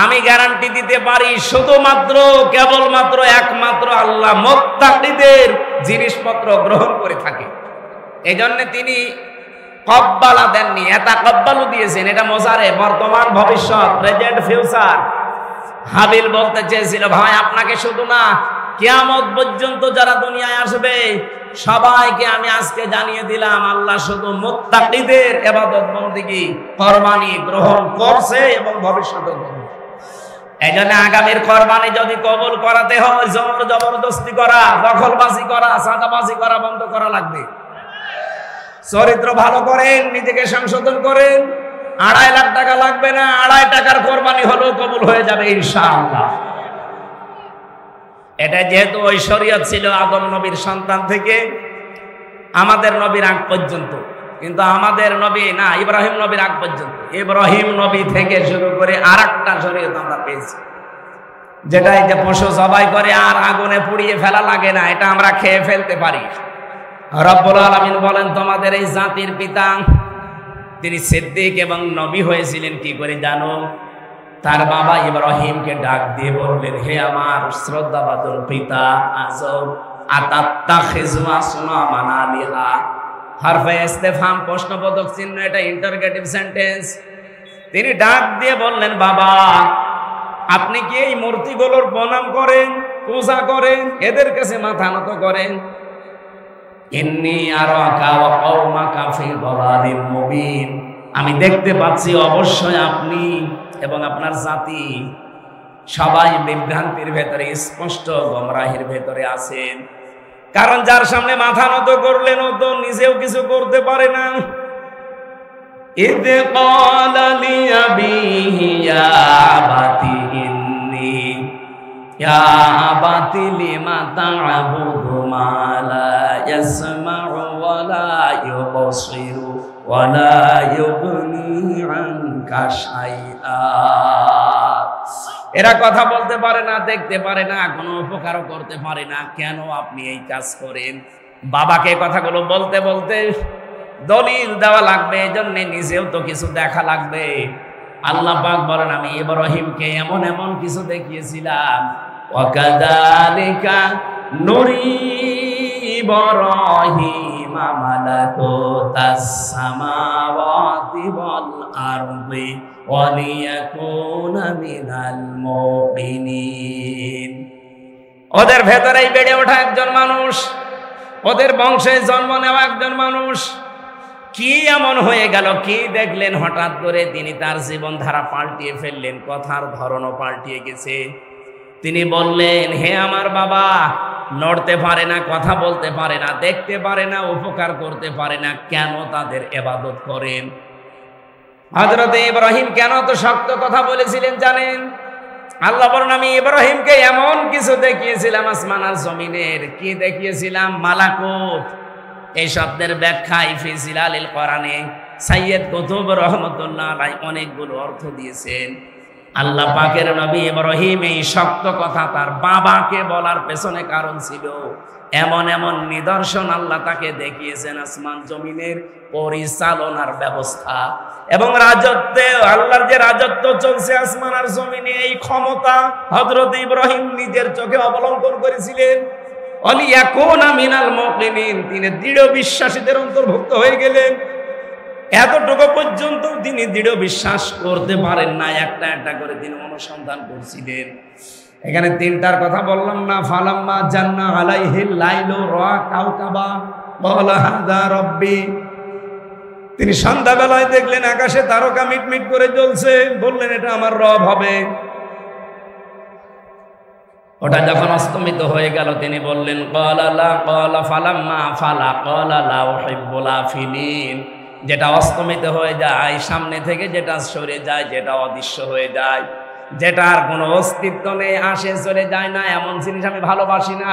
আমি গ্যারান্টি দিতে পারি শুধুমাত্র, কেবলমাত্র, একমাত্র আল্লাহ মুত্তাকিদের জিনিসপত্র গ্রহণ করে থাকে। এই জন্য তিনি কব্বালা দেননি, ইয়াতাকাব্বালু দিয়েছেন। এটা মোজারে, বর্তমান, ভবিষ্যৎ, প্রেজেন্ট, ফিউচার। হাবিল বলতে চেয়েছিল, ভাই আপনাকে শুধু না, কিয়ামত পর্যন্ত যারা দুনিয়ায় আসবে সবাইকে আমি আজকে জানিয়ে দিলাম, আল্লাহ শুধু মুত্তাকিদের ইবাদত বন্দেগী, কোরবানি গ্রহণ করছে এবং ভবিষ্যতে করবে। এই জন্য আগামীর কোরবানি যদি কবুল করাতে হয়, জোর জবরদস্তি করা, দখলবাজি করা, চাঁদাবাজি করা বন্ধ করা লাগবে। চরিত্র ভালো করেন, নিজেকে সংশোধন করেন, ২.৫ লাখ টাকা লাগবে না, ২.৫ টাকার কোরবানি হলেও কবুল হয়ে যাবে ইনশাআল্লাহ। এটা যেহেতু ওই শরীয়ত ছিল আদম নবীর সন্তান থেকে আমাদের নবীর আগ পর্যন্ত, কিন্তু আমাদের নবী না, ইব্রাহিম নবীর আগ পর্যন্ত, ইব্রাহিম নবী থেকে শুরু করে আরেকটা শরীয়ত আমরা পেয়েছি, যেটা এই যে পশু জবাই করে আর আগুনে পুড়িয়ে ফেলা লাগে না, এটা আমরা খেয়ে ফেলতে পারি। রব্বুল আলামিন বলেন, তোমাদের এই জাতির পিতা তিনি সিদ্দিক এবং নবী হয়েছিলেন কি করে জানো? তার বাবা ইব্রাহিমকে ডাক দিয়ে বললেন, হে আমার শ্রদ্ধাভাজন পিতা আজব, আতাত্তাখিযু আসনামান আলিহা। হারফে ইস্তেফহাম, প্রশ্নবোধক চিহ্ন, এটা ইন্টারোগেটিভ সেন্টেন্স। তিনি ডাক দিয়ে বললেন, বাবা আপনি কি এই মূর্তিগুলোর প্রণাম করেন, পূজা করেন, এদের কাছে মাথা নত করেন? ইন্নী আরাকা ওয়া কওমাকা ফি দালালিম মুবিন, আমি দেখতে পাচ্ছি অবশ্যই আপনি এবং আপনার জাতি সবাই বিভ্রান্তির ভেতরে, স্পষ্ট গোমরাহির ভেতরে আছেন। কারণ যার সামনে মাথা নত করলেন ও তো নিজেও কিছু করতে পারে না। ইদ ক্বালা লিআবিহি ইয়া আবাতি ইন্নী ইয়া আবাতি লিমা তা'বুদু মা লা ইয়াসমা'ু ওয়া লা ইউবসিরু ওয়া লা ইউগনি আনকা শাইআ। এরা কথা বলতে পারে না, দেখতে পারে না, কোনো উপকারও করতে পারে না, কেন আপনি এই কাজ করেন? বাবাকে কথাগুলো বলতে বলতে দলিল দেওয়া লাগবে, এজন্য নিজেও তো কিছু দেখা লাগবে। আল্লাহ পাক বলেন, আমি ইব্রাহিমকে এমন এমন কিছু দেখিয়েছিলাম। ওয়াকাযালিকা নুরি ইব্রাহিমা মালাকুতাস সামাওয়াতি ওয়াল আরদি ওয়া লিয়াকুনা মিনাল মুকিনিন। ওদের ভেতরেই বেড়ে ওঠা একজন মানুষ, ওদের বংশে জন্ম নেওয়া একজন মানুষ কি এমন হয়ে গেল, কি দেখলেন হঠাৎ করে তিনি তার জীবনধারা পাল্টিয়ে ফেললেন, কথার ধরনও পাল্টিয়ে গেছে। তিনি বললেন, হে আমার বাবা, নড়তে পারে না, কথা বলতে পারে না, দেখতে পারে না, উপকার করতে পারে না, কেন তাদের ইবাদত করেন? হযরত ইব্রাহিম কেন তো শক্ত কথা বলেছিলেন জানেন? আল্লাহ বলেন, আমি ইব্রাহিমকে এমন কিছু দেখিয়েছিলাম আসমান আর জমিনের। কি দেখিয়েছিলাম? মালাকুত। এই শব্দের ব্যাখ্যা ফি জিলালিল কোরআনে সাইয়্যিদ কুতুব রাহমাতুল্লাহ আলাইহি অনেকগুলো অর্থ দিয়েছেন। আল্লাহ পাকের নবী ইব্রাহিম এই শক্ত কথা তার বাবাকে বলার পেছনে কারণ ছিল, এমন এমন নিদর্শন আল্লাহ তাকে দেখিয়েছেন, আসমান জমিনের পরিচালনার ব্যবস্থা এবং রাজত্বে, আল্লাহর যে রাজত্ব চলছে আসমান আর জমিনে, এই ক্ষমতা হযরত ইব্রাহিম নিজের চোখে অবলম্বন করেছিলেন। ওয়ালিয়াকুনা মিনাল মুকিনিন, তিনি দৃঢ় বিশ্বাসীদের অন্তর্ভুক্ত হয়ে গেলেন। এতটুকু পর্যন্ত তিনি দৃঢ় বিশ্বাস করতে পারেন না, একটা একটা করে তিনি অনুসন্ধান করছিলেন। এখানে তিনটার কথা বললাম না? ফালাম্মা জান্না আলাইহিল লাইলু রা কাওকাবা ক্বালা হাযা রাব্বি। তিনি সন্ধ্যাবেলায় দেখলেন আকাশে তারকা মিটমিট করে জ্বলছে, বললেন এটা আমার রব হবে। ওটা যখন অস্তমিত হয়ে গেল তিনি বললেন ক্বালা লা ক্বালা ফালাম্মা ফালা ক্বালা লা উহিব্বুল আফিলিন। যেটা অস্তমিত হয়ে যায় সামনে থেকে, যেটা সরে যায়, যেটা অদৃশ্য হয়ে যায়, যেটার কোনো অস্তিত্ব নেই, আসে চলে যায় না, এমন জিনিস আমি ভালোবাসি না।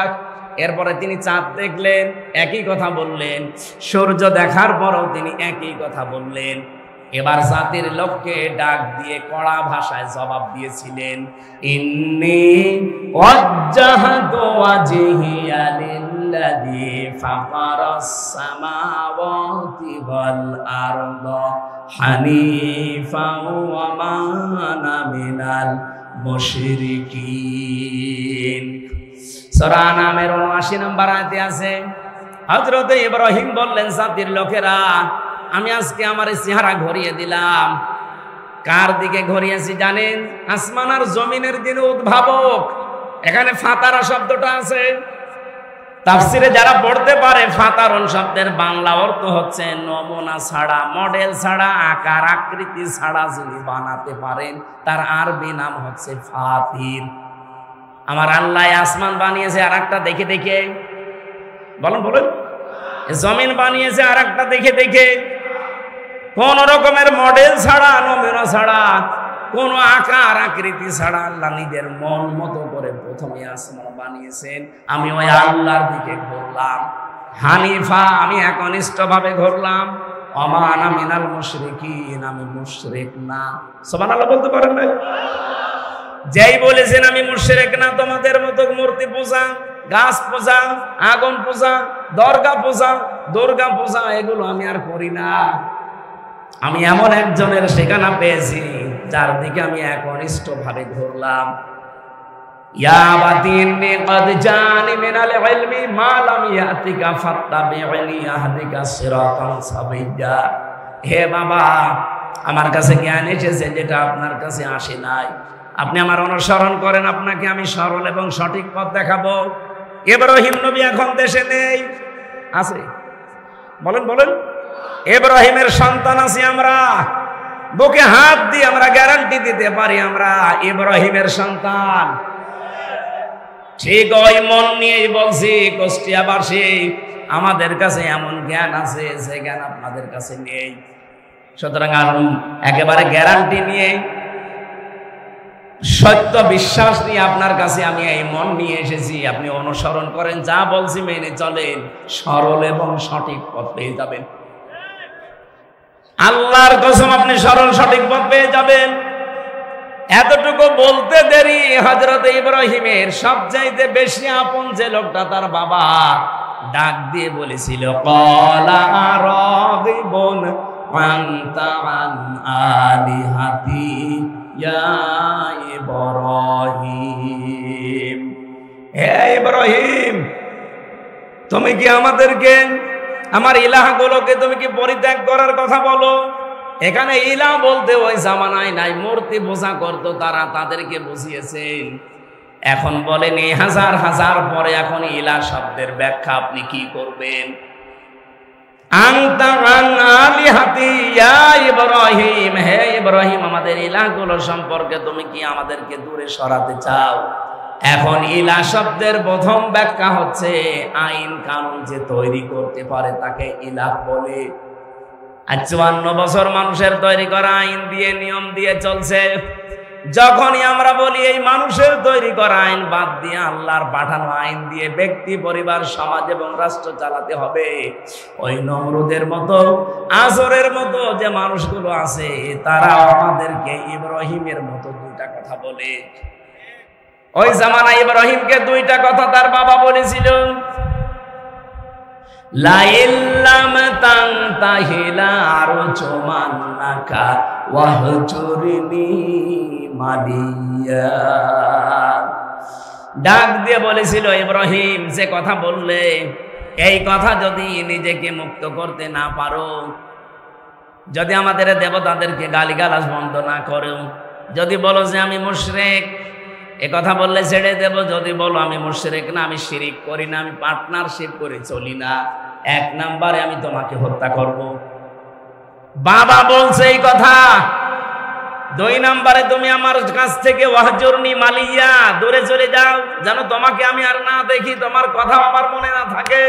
এরপরে তিনি চাঁদ দেখলেন, একই কথা বললেন। সূর্য দেখার পরও তিনি একই কথা বললেন। এবার জাতির লোককে ডাক দিয়ে কড়া ভাষায় জবাব দিয়েছিলেন, ইন্নী ওয়াজ্জাহতু ওয়াজহিয়া লিল্লাযী ফাতারাস সামাওয়াতি ওয়াল আরদা হানিফান ওয়া মা আনা মিনাল মুশরিকিন। সূরা আনামের ৭৯ নম্বর আয়াতে আছে, হযরত ইব্রাহিম বললেন, জাতির লোকেরা, আমি আজকে আমার চেহারা ঘুরিয়ে দিলাম। কার দিকে ঘুরিয়েছি জানেন? আসমান আর জমিনের যিনি উদ্ভাবক। এখানে ফাতারা শব্দটা আছে, তাফসিরে যারা পড়তে পারে, ফাতারন শব্দের বাংলা অর্থ হচ্ছে নমুনা ছাড়া, মডেল ছাড়া, আকার আকৃতি ছাড়া যিনি বানাতে পারেন, তার আরবি নাম হচ্ছে ফাতির। আমার আল্লাহ আসমান বানিয়েছে আর একটা দেখে দেখে, বলেন বলেন, জমিন বানিয়েছে আর একটা দেখে দেখে, কোন রকমের মডেল ছাড়া, নমুনা ছাড়া, কোন আকার আকৃতি ছাড়া আল্লাহ নিজের মন মতো করে প্রথমে আসমান বানিয়েছেন। আমি ওই আল্লাহর দিকে ঘুরলাম, হানিফা, আমি একনিষ্ঠ ভাবে ঘুরলাম। ওমা আনা মিনাল মুশরিকিন, আমি মুশরিক না। সুবহানাল্লাহ বলতে পারেন না? যেই বলেছেন আমি মুশরিক না, তোমাদের মতো মূর্তি পূজা, গাছ পূজা, আগুন পূজা, দরগা পূজা, দুর্গা পূজা, এগুলো আমি আর করি না। আমি এমন একজনের ঠিকানা পেয়েছি চারদিকে আমি একনিষ্ঠ ভাবে ঘুরলাম। ইয়া বাতিনি কদ জানি মিনাল ইলমি মা লাম ইয়াতিকা ফাত্তাবিউনি আহদিকা সিরাতান সাবিয়্যা। হে বাবা, আমার কাছে জ্ঞান এসেছে যেটা আপনার কাছে আসে নাই। আপনি আমার অনুসরণ করেন, আপনাকে আমি সরল এবং সঠিক পথ দেখাবো। ইব্রাহিম নবী এখন দেশে নেই, আছে? বলেন বলেন। ইব্রাহিমের সন্তান আছি আমরা, বুকে হাত দিয়ে আমরা গ্যারান্টি দিতে পারি আমরা ইব্রাহিমের সন্তান। ঠিক ওই মন নিয়েই বলছি কুষ্টিয়াবাসী, আমাদের কাছে এমন জ্ঞান আছে যে জ্ঞান আপনাদের কাছে নেই। সুতরাং আর একেবারে গ্যারান্টি নিয়ে সত্য বিশ্বাস নিয়ে আপনার কাছে আমি এই মন নিয়ে এসেছি। আপনি অনুসরণ করেন, যা বলছি মেনে চলেন, সরল এবং সঠিক পথ পেয়ে যাবেন। আল্লাহর কসম আপনি সরল সঠিক পথ পেয়ে যাবেন। এতটুকু বলতে দেরি, হযরত ইব্রাহিমের সবচাইতে বেশি আপন যে লোকটা তার বাবা, ডাক দিয়ে বলেছিল ক্বালা আরাগিবুন আনতা আন আলিহাতি ইয়া ইব্রাহিম। হে ইব্রাহিম, তুমি কি আমাদেরকে, আমার ইলাহগুলোকে তুমি কি পরিত্যাগ করার কথা বলো? এখানে ইলাহ বলতে ওই জামানায় নাই, মূর্তি পূজা করতো তারা, তাদেরকে বুঝিয়েছেন। এখন বলেন এই হাজার হাজার পরে এখন ইলাহ শব্দের ব্যাখ্যা আপনি কি করবেন? আনতা আন আলিহাতি ইয়া ইব্রাহিম, হে ইব্রাহিম, আমাদের ইলাহগুলো সম্পর্কে তুমি কি আমাদেরকে দূরে সরাতে চাও? এখন ইলাহ শব্দের প্রথম ব্যাখ্যা হচ্ছে আইন কানুন যে তৈরি করতে পারে তাকে ইলাহ বলে। আর 54 বছর মানুষের তৈরি করা আইন দিয়ে, নিয়ম দিয়ে চলছে। যখনই আমরা বলি এই মানুষের তৈরি করা আইন বাদ দিয়ে আল্লাহর পাঠানো আইন দিয়ে ব্যক্তি, পরিবার, সমাজ এবং রাষ্ট্র চালাতে হবে, ওই নমরুদের মতো, আসরের মতো যে মানুষগুলো আছে তারা আমাদেরকে ইব্রাহিমের মতো দুইটা কথা বলে। ওই জামানা ইব্রাহিমকে দুইটা কথা তার বাবা বলেছিল, লাইল্লাম তানতাহিলা আরজুমান্নাকা ওয়াহজুরনি মালিয়া। ডাক দিয়ে বলেছিল ইব্রাহিম, যে কথা বললে এই কথা যদি নিজেকে মুক্ত করতে না পারো, যদি আমাদের দেবতাদেরকে গালিগালাজ বন্ধ না করো, যদি বলো যে আমি মুশরিক, এ কথা বললে ছেড়ে দেব। যদি বলো আমি মুশরিক না, আমি শিরিক করি না, আমি পার্টনারশিপ করে চলি না, 1 নম্বরে আমি তোমাকে হত্যা করব। বাবা বলছে এই কথা। 2 নম্বরে তুমি আমার কাছ থেকে ওয়াহজুরনি মালিয়া, দূরে চলে যাও, যেন তোমাকে আমি আর না দেখি, তোমার কথা আমার মনে না থাকে।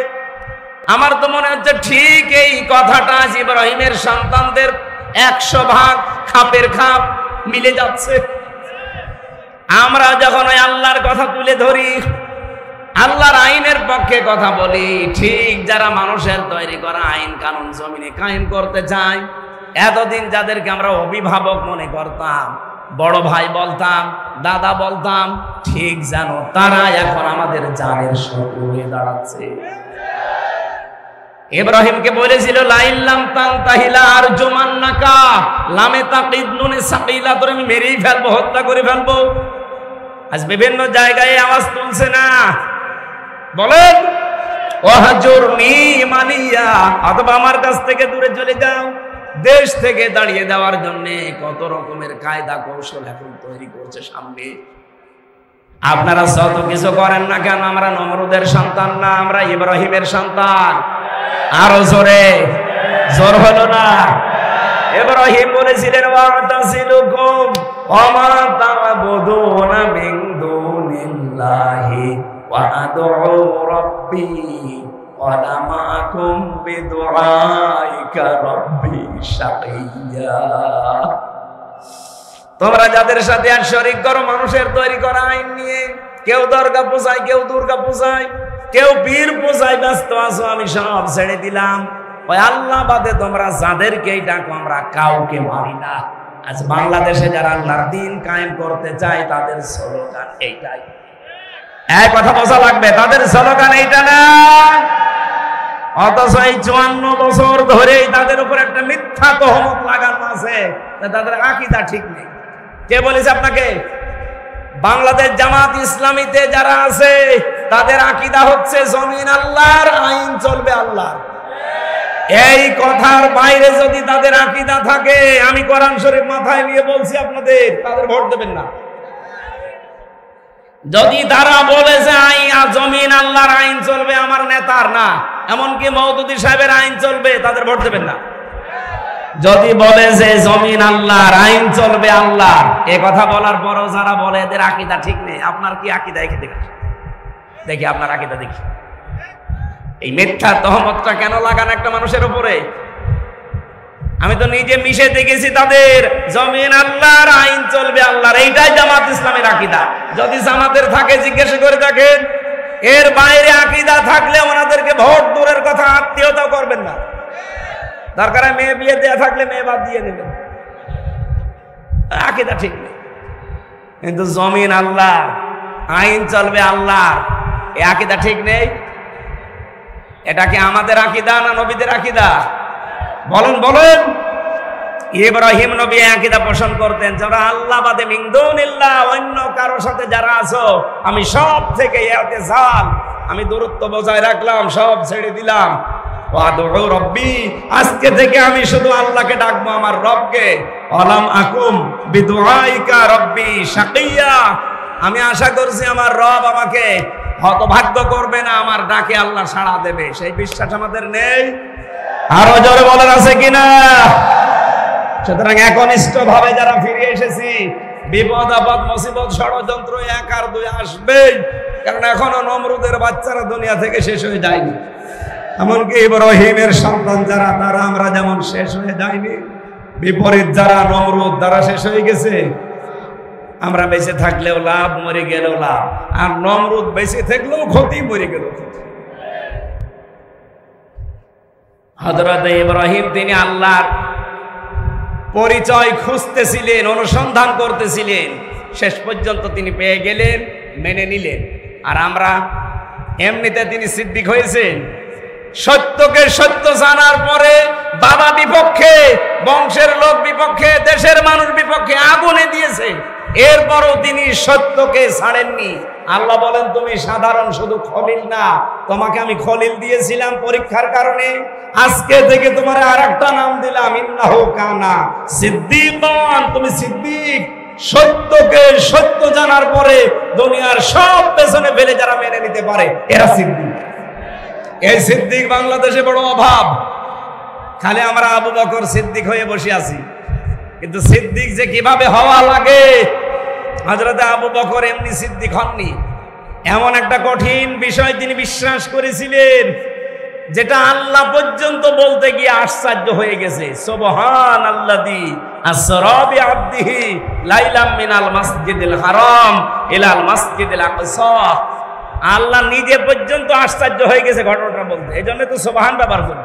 আমার তো মনে হচ্ছে ঠিক এই কথাটা ইব্রাহিমের সন্তানদের 100 ভাগ খাপের খাপ মিলে যাচ্ছে। আমরা যখন ওই আল্লাহর কথা তুলে ধরি, আল্লাহর আইনের পক্ষে কথা বলি, ঠিক যারা মানুষের তৈরি করা আইন কানুন জমিনে কায়েম করতে চায়, এতদিন যাদেরকে আমরা অভিভাবক মনে করতাম, বড় ভাই বলতাম, দাদা বলতাম, ঠিক জানো তারা এখন আমাদের জানের শত্রু হয়ে দাঁড়াচ্ছে। ইব্রাহিমকে বলেছিল লাইল্লাম তানতাহিলা আরজুমান্নাকা, লামে তাকিদ নুনে সাকিলা, তোর আমি মেরেই ফেলবো, হত্যা করে ফেলবো। আজ বিভিন্ন জায়গায় আওয়াজ তুলছে না, বলেন ওয়াহজুরনি মালিয়া, অথবা আমার কাছ থেকে দূরে চলে যাও। দেশ থেকে দাঁড়িয়ে দেওয়ার জন্য কত রকমের কায়দা কৌশল এখন তৈরি করছে সামনে। আপনারা যত কিছু করেন না কেন, আমরা নমরুদের সন্তান না, আমরা ইব্রাহিমের সন্তান। আরো জোরে, জোর হলো না? ইব্রাহিম বলেছিলেন ওয়াতাসিলুকুম ওয়া মা তা'বুদুনা মিন দুনিল্লাহি ওয়া আদউ রাব্বি ওয়া লা মা'কুম বিদুআইকা রাব্বি শাকিয়্যা। তোমরা যাদের সাথে আর শরীক করো মানুষের তৈরি করা আইন নিয়ে, কেউ দরগা পূজায়, কেউ দুর্গা পূজায়, কেউ পীর পূজায় ব্যস্ত আছো, আমি সব ছেড়ে দিলাম। ওই আল্লাহ বাদে তোমরা যাদেরকেই ডাকো, আমরা কাউকে মারি না। আজ বাংলাদেশে যারা আল্লাহর দ্বীন কায়েম করতে চায় তাদের স্লোগান এইটাই। এক কথা বোঝা লাগবে, তাদের স্লোগান এইটা না। অথচ এই 54 বছর ধরেই তাদের উপর একটা মিথ্যা তহমত লাগানো আছে, তাদের আকীদা ঠিক নেই। কে বলেছে আপনাকে? বাংলাদেশ জামাত ইসলামীতে যারা আছে তাদের আকীদা হচ্ছে জমিন আল্লাহর, আইন চলবে আল্লাহর। এই কথার বাইরে যদি তাদের আকীদা থাকে, আমি কোরআন শরীফ মাথায় নিয়ে বলছি আপনাদের, তাদের ভোট দেবেন না। যদি তারা বলে যে জমিন আল্লাহর, আইন চলবে আমার নেতার না, এমনকি মওদুদী সাহেবের আইন চলবে, তাদের ভোট দেবেন না। যদি বলে যে জমিন আল্লাহর, আইন চলবে আল্লাহর, এ কথা বলার পরও যারা বলে এদের আকীদা ঠিক নেই, আপনার কি আকীদা? দেখি আপনার আকীদা দেখি। এই মিথ্যা তহমতটা কেন লাগান একটা মানুষের উপরে? আমি তো নিজে মিশে দেখেছি তাদের, জমিন আল্লাহর, আইন চলবে আল্লাহর, এইটাই জামাত ইসলামের আকীদা। যদি জামাতের থাকে জিজ্ঞাসা করে দেখেন, এর বাইরে আকীদা থাকলে ওনাদেরকে ভোট দূরের কথা আত্মীয়তা করবেন না। দরকার মেয়ে বিয়ে দেয়া থাকলে মেয়ে বাদ দিয়ে নেবেন, আকীদা ঠিক নেই। কিন্তু জমিন আল্লাহ, আইন চলবে আল্লাহর, এই আকীদা ঠিক নেই। এটা কি আমাদের আকীদা না নবীদের আকীদা? বলেন বলেন। ইব্রাহিম নবী আকীদা পোষণ করতেন, যারা আল্লাহ বাদে মিন দুনিল্লাহ, অন্য কারো সাথে যারা আছো আমি সব থেকে ইতিজাল, আমি দূরত্ব বজায় রাখলাম, সব ছেড়ে দিলাম। ওয়াদউ রব্বি, আজকে থেকে আমি শুধু আল্লাহকে ডাকবো, আমার রবকে। আলাম আকুম বিদুআইকা রব্বি শাকিয়া, আমি আশা করছি আমার রব আমাকে হতভাগ্য করবে না, আমার ডাকে আল্লাহ সাড়া দেবে। সেই বিশ্বাস আমাদের নেই। আরো জোরে বলেন আছে কিনা? সুতরাং একনিষ্ঠ ভাবে যারা ফিরে এসেছি, বিপদ আপদ মুসিবত ষড়যন্ত্র এক আর দুই আসবেই, কারণ এখনো নমরুদের বাচ্চারা দুনিয়া থেকে শেষ হয়ে যায়নি। এমনকি ইব্রাহিমের সন্তান যারা, তারা আমরা যেমন শেষ হয়ে যায়নি, বিপরীত যারা নমরুদ, তারা শেষ হয়ে গেছে। আমরা বেঁচে থাকলেও লাভ, মরে গেলেও লাভ। আর নমরুদ বেঁচে থাকলেও ক্ষতি, মরে গেলেও ক্ষতি। হযরত ইব্রাহিম তিনি আল্লাহর পরিচয় খুঁজতেছিলেন, অনুসন্ধান করতেছিলেন, শেষ পর্যন্ত তিনি পেয়ে গেলেন, মেনে নিলেন। আর আমরা এমনিতে তিনি সিদ্দিক হয়েছেন। সত্যকে সত্য জানার পরে বাবা বিপক্ষে, বংশের লোক বিপক্ষে, দেশের মানুষ বিপক্ষে আগুনে দিয়েছে, এরপরও তিনি সত্যকে ছাড়েননি। আল্লাহ বলেন, তুমি সাধারণ শুধু খলিল না, তোমাকে আমি খলিল দিয়েছিলাম পরীক্ষার কারণে, আজকে থেকে তোমার আরেকটা নাম দিলাম, ইন্নাহু কানা সিদ্দিকান, তুমি সিদ্দিক। সত্যকে সত্য জানার পরে দুনিয়ার সব পেছনে ফেলে যারা মেনে নিতে পারে, এরা সিদ্দিক। এই সিদ্দিক বাংলাদেশে বড় অভাব। খালি আমরা আবু বকর সিদ্দিক হয়ে বসে আছি, কিন্তু সিদ্দিক যে কিভাবে হওয়া লাগে, হযরত আবু বকর এমনি সিদ্দিক হননি। এমন একটা কঠিন বিষয় তিনি বিশ্বাস করেছিলেন, যেটা আল্লাহ পর্যন্ত বলতে গিয়ে আশ্চর্য হয়ে গেছে। সুবহানাল্লাযী আসরা বিআবদিহি লাইলাম মিনাল মাসজিদিল হারাম ইলাল মাসজিদিল আকসা। আল্লাহ নিজে পর্যন্ত আশ্চর্য হয়ে গেছে ঘটনাটা বলতে, এই জন্য তো সুবহান ব্যবহার করি।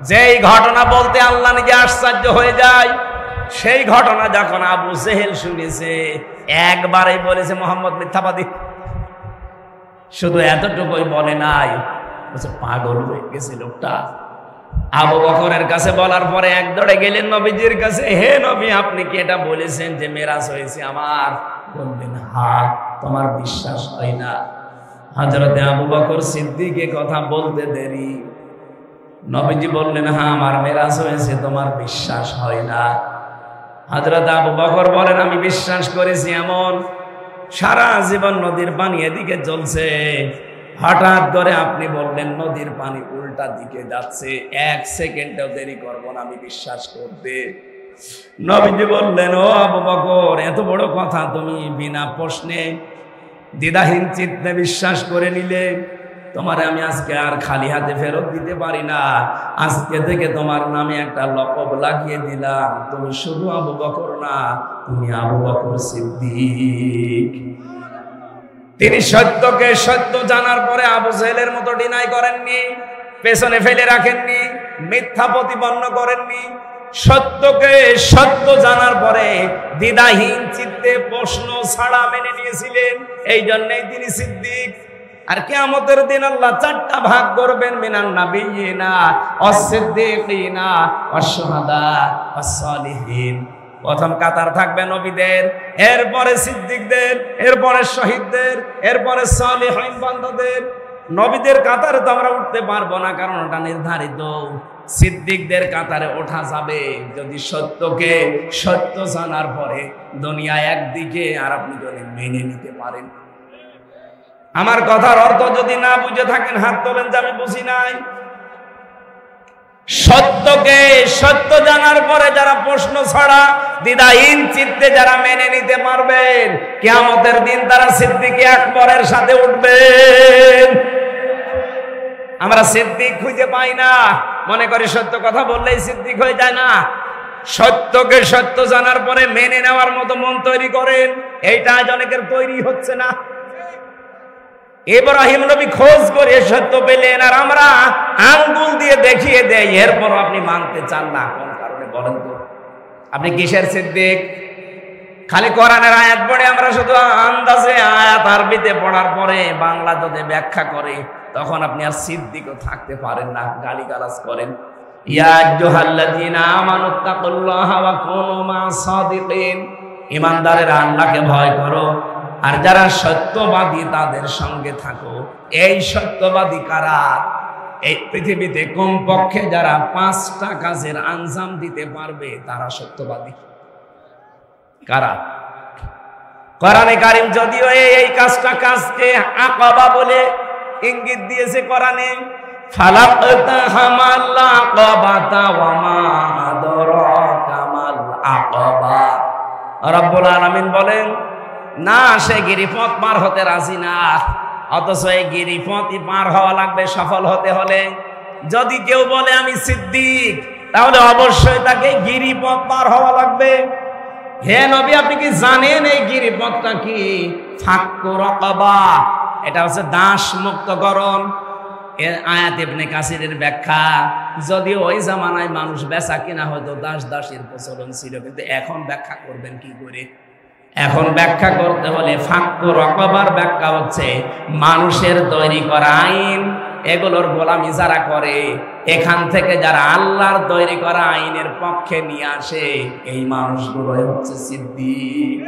যেই ঘটনা বলতে আল্লাহ নিজে আশ্চর্য হয়ে যায়, সেই ঘটনা যখন আবু জেহেল শুনেছে, একবারই বলেছে মুহাম্মদ মিথ্যাবাদী। শুধু এতটুকুই বলে নাই, বলছে পাগল হয়ে গেছে লোকটা। আবু বকরের কাছে বলার পরে এক দৌড়ে গেলেন নবীজির কাছে, হে নবী, আপনি কি এটা বলেছেন যে মেরাজ হয়েছে আমার? বললেন, হ্যাঁ। তোমার বিশ্বাস হয় না? হযরত আবু বকর সিদ্দিক কথা বলতে দেরি, নবীজি বললেন, হ্যাঁ আমার মেরাজ হয়েছে, তোমার বিশ্বাস হয় না? হযরত আবু বকর বলেন, আমি বিশ্বাস করেছি। এমন সারা জীবন নদীর পানি এদিকে চলছে, হঠাৎ করে আপনি বললেন নদীর পানি উল্টা দিকে যাচ্ছে, এক সেকেন্ডও দেরি করব না আমি বিশ্বাস করতে। নবীজি বললেন, ও আবু বকর, এত বড় কথা তুমি বিনা প্রশ্নে দ্বিধাহীন চিত্তে বিশ্বাস করে নিলে, তোমারে আমি আজকে আর খালি হাতে ফেরত দিতে পারি না। আজকে থেকে তোমার নামে একটা লকব লাগিয়ে দিলাম, তুমি শুধু আবু বকর না, তুমি আবু বকর সিদ্দিক। তিনি সত্যকে সত্য জানার পরে আবু জেহেলের মতো ডিনাই করেননি, পেছনে ফেলে রাখেননি, মিথ্যা প্রতিপন্ন করেননি। সত্যকে সত্য জানার পরে দ্বিধাহীন চিত্তে প্রশ্ন ছাড়া মেনে নিয়েছিলেন, এই জন্যই তিনি সিদ্দিক। আর কিয়ামতের দিন আল্লাহ চারটা ভাগ করবেন, মিনান নাবিয়িনা ওয়াস সিদ্দিকিনা ওয়াস শুহাদা ওয়াস সালিহিন। প্রথম কাতার থাকবে নবীদের, এরপরে সিদ্দিকদের, এরপরে শহীদদের, এরপরে সালেহীন বান্দাদের। নবীদের কাতারে তো আমরা উঠতে পারবো না, কারণ ওটা নির্ধারিত। সিদ্দিকদের কাতারে ওঠা যাবে যদি সত্যকে সত্য জানার পরে দুনিয়া একদিকে আর আপনি যদি মেনে নিতে পারেন। আমার কথার অর্থ যদি না বুঝে থাকেন হাত তোলেন যে আমি বুঝি নাই। সত্যকে সত্য জানার পরে যারা প্রশ্ন ছাড়া দ্বিধাহীন চিত্তে যারা মেনে নিতে পারবেন, কিয়ামতের দিন তারা সিদ্দিকে আকবরের সাথে উঠবেন। আমরা সিদ্দিক খুঁজে পাই না, মনে করি সত্য কথা বললেই সিদ্দিক হয়ে যায় না। সত্যকে সত্য জানার পরে মেনে নেওয়ার মতো মন তৈরি করেন, এইটা আজ অনেকের তৈরি হচ্ছে না। ইব্রাহিম নবী খোঁজ করে সত্য পেলেন, আর আমরা আঙ্গুল দিয়ে দেখিয়ে দেই, এরপর আপনি মানতে চান না। কোন কারণে বলেন তো? আপনি কিসের সিদ্দিক? খালি কোরআনের আয়াত পড়ে আমরা শুধু আন্দাজে আয়াত আরবিতে পড়ার পরে বাংলা যদি ব্যাখ্যা করে, তখন আপনি আর সিদ্দিকও থাকতে পারেন না, গালিগালাজ করেন। ইয়া আইয়ুহাল্লাযীনা আমানুত্তাকুল্লাহা ওয়া কুনু মা'আস সাদিকিন, ঈমানদারেরা আল্লাহকে ভয় করো আর যারা সত্যবাদী তাদের সঙ্গে থাকো। এই সত্যবাদী কারা? এই পৃথিবীতে কমপক্ষে যারা 5টা কাজের আঞ্জাম দিতে পারবে তারা সত্যবাদী। কারা? কোরআনে কারীম যদিও এই কাজকে আকাবা বলে ইঙ্গিত দিয়েছে কোরআনে, ফালাকতাহামাল আকাবাতা ওয়া মা আদরাকা মাল আকাবা। রব্বুল আলামিন বলেন না, সে গিরিপথ পার হতে রাজি না, অথচ এই গিরিপথই পার হওয়া লাগবে সফল হতে হলে। যদি কেউ বলে আমি সিদ্দিক, তাহলে অবশ্যই তাকে গিরিপথ পার হওয়া লাগবে। হে নবী, আপনি কি জানেন এই গিরিপথটা কি? ফাক্কু রাকাবা, এটা হচ্ছে দাস মুক্তকরণ। এর আয়াত ইবনে কাসিরের ব্যাখ্যা, যদিও ওই জামানায় মানুষ বেচা কিনা হয়তো দাস দাসীর প্রচলন ছিল, কিন্তু এখন ব্যাখ্যা করবেন কি করে? এখন ব্যাখ্যা করতে হলে ফাক্কু রাকাবার ব্যাখ্যা হচ্ছে মানুষের তৈরি করা আইন, এগুলোর গোলামি যারা করে, এখান থেকে যারা আল্লাহর তৈরি করা আইনের পক্ষে নিয়ে আসে, এই মানুষগুলোই হচ্ছে সিদ্দিক।